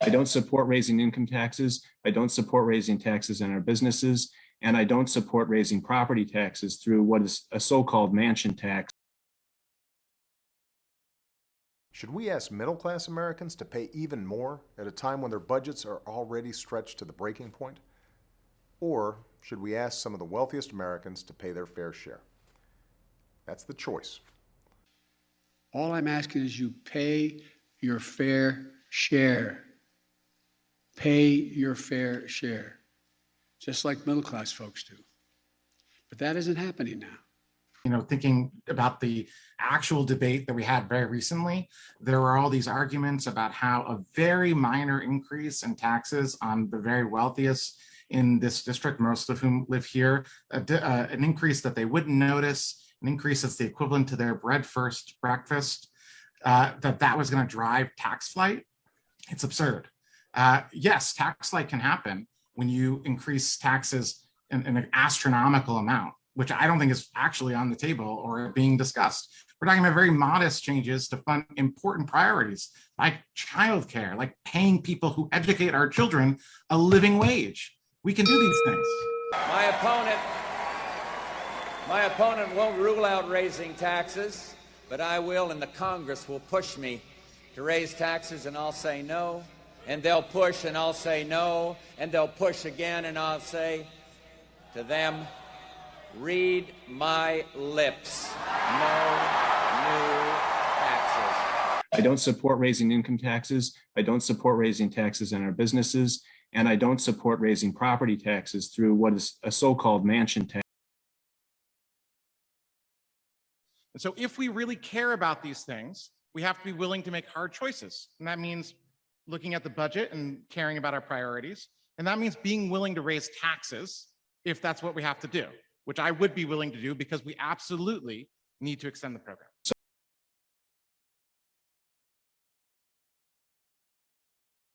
I don't support raising income taxes. I don't support raising taxes on our businesses. And I don't support raising property taxes through what is a so-called mansion tax. Should we ask middle-class Americans to pay even more at a time when their budgets are already stretched to the breaking point? Or should we ask some of the wealthiest Americans to pay their fair share? That's the choice. All I'm asking is you pay your fair share. Pay your fair share, just like middle-class folks do. But that isn't happening now. You know, thinking about the actual debate that we had very recently, there were all these arguments about how a very minor increase in taxes on the very wealthiest in this district, most of whom live here, an increase that they wouldn't notice, an increase that's the equivalent to their bread-first breakfast, that was going to drive tax flight. It's absurd. Yes, tax flight can happen when you increase taxes in an astronomical amount, which I don't think is actually on the table or being discussed. We're talking about very modest changes to fund important priorities like childcare, like paying people who educate our children a living wage. We can do these things. My opponent won't rule out raising taxes, but I will, and the Congress will push me to raise taxes, and I'll say no, and they'll push and I'll say no, and they'll push again and I'll say to them, read my lips. No new taxes. I don't support raising income taxes. I don't support raising taxes on our businesses. And I don't support raising property taxes through what is a so-called mansion tax. And so if we really care about these things, we have to be willing to make hard choices. And that means looking at the budget and caring about our priorities. And that means being willing to raise taxes if that's what we have to do, which I would be willing to do because we absolutely need to extend the program.